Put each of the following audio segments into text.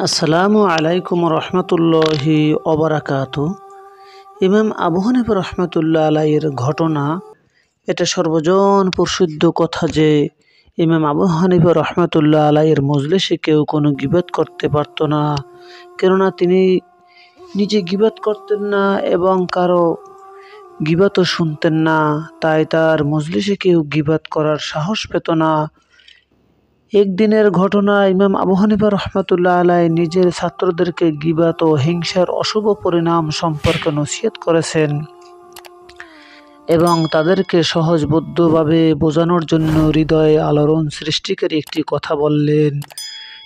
আসসালামু আলাইকুম রহমতুল্লাহি ওবারাকাতু। ইমাম আবু হানিফা রহমতুল্লাহ আলাইয়ের ঘটনা, এটা সর্বজন প্রসিদ্ধ কথা যে ইমাম আবু হানিফা রহমতুল্লাহ আলাইয়ের মজলিসে কেউ কোনো গীবত করতে পারত না, কেননা তিনি নিজে গীবত করতেন না এবং কারো গীবতও শুনতেন না। তাই তার মজলিসে কেউ গীবত করার সাহস পেত না। একদিনের ঘটনা, ইমাম আবু হানিফা রহমতুল্লাহ আলাই নিজের ছাত্রদেরকে গীবত ও হিংসার অশুভ পরিণাম সম্পর্কে নসিহত করেছেন এবং তাদেরকে সহজবোধ্যভাবে বোঝানোর জন্য হৃদয়ে আলোড়ন সৃষ্টিকারী একটি কথা বললেন।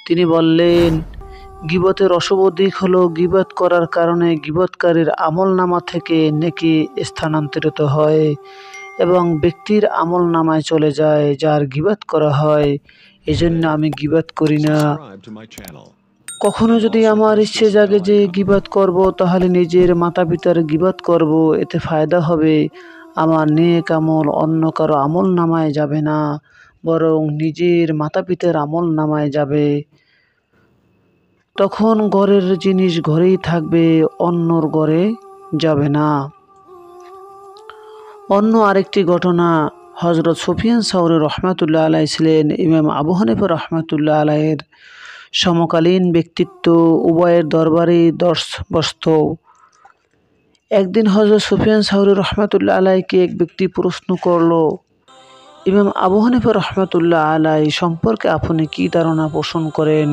তিনি বললেন, গীবতের অশুভ দিক হলো গীবত করার কারণে গীবতকারীর আমলনামা থেকে নেকি স্থানান্তরিত হয় এবং ব্যক্তির আমলনামায় চলে যায় যার গীবত করা হয়। এজন্য আমি গীবত করি না। কখনো যদি আমার ইচ্ছে জাগে যে গীবত করব, তাহলে নিজের মাতা পিতার গীবত করব, এতে ফায়দা হবে। আমার নেক আমল অন্য কারো আমল নামায় যাবে না, বরং নিজের মাতা পিতার আমল নামায় যাবে। তখন ঘরের জিনিস ঘরেই থাকবে, অন্যর ঘরে যাবে না। অন্য আরেকটি ঘটনা, হজরত সুফিয়ান সাউরি রহমাতুল্লাহ আলাই ছিলেন ইমাম আবু হানিফা রহমাতুল্লাহ আলাইয়ের সমকালীন ব্যক্তিত্ব, উভয়ের দরবারে বসত। একদিন হজরত সুফিয়ান সাউরি রহমাতুল্লাহ আলাইকে এক ব্যক্তি প্রশ্ন করল, ইমাম আবু হানিফা রহমাতুল্লাহ আলাই সম্পর্কে আপনি কি ধারণা পোষণ করেন?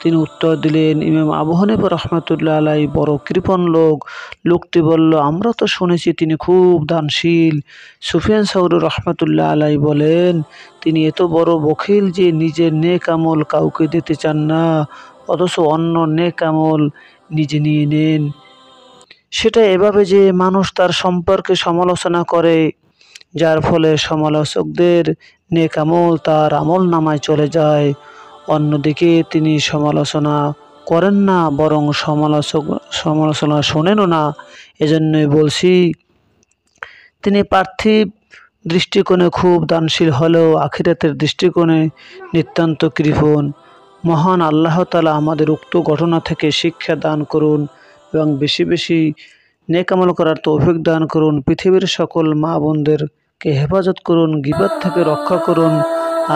তিনি উত্তর দিলেন, ইমাম আবু হানিফা রহমাতুল্লাহ আলাই বড় কৃপণ লোক। লোকটি বলল, আমরা তো শুনেছি তিনি খুব দানশীল। সুফিয়ান সাউরি রহমাতুল্লাহ আলাই বলেন, তিনি এত বড় বখিল যে নিজের নেক আমল কাউকে দিতে চান না, অথচ অন্য নেক আমল নিজে নিয়ে নেন। সেটা এভাবে যে মানুষ তার সম্পর্কে সমালোচনা করে, যার ফলে সমালোচকদের নেক আমল তার আমল নামায় চলে যায়। অন্যদিকে তিনি সমালোচনা করেন না, বরং সমালোচনা শোনেনও না। এজন্যই বলছি, তিনি পার্থিব দৃষ্টিকোণে খুব দানশীল হলেও আখিরাতের দৃষ্টিকোণে নিতান্ত কৃপণ। মহান আল্লাহ তাআলা আমাদের উক্ত ঘটনা থেকে শিক্ষা দান করুন এবং বেশি বেশি নেক আমল করার তৌফিক দান করুন। পৃথিবীর সকল মা বোনদেরকে হেফাজত করুন, গীবত থেকে রক্ষা করুন।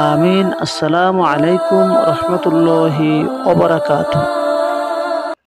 আমিন। আসসালামু আলাইকুম রহমতুল্লাহি ওয়া বারাকাতুহু।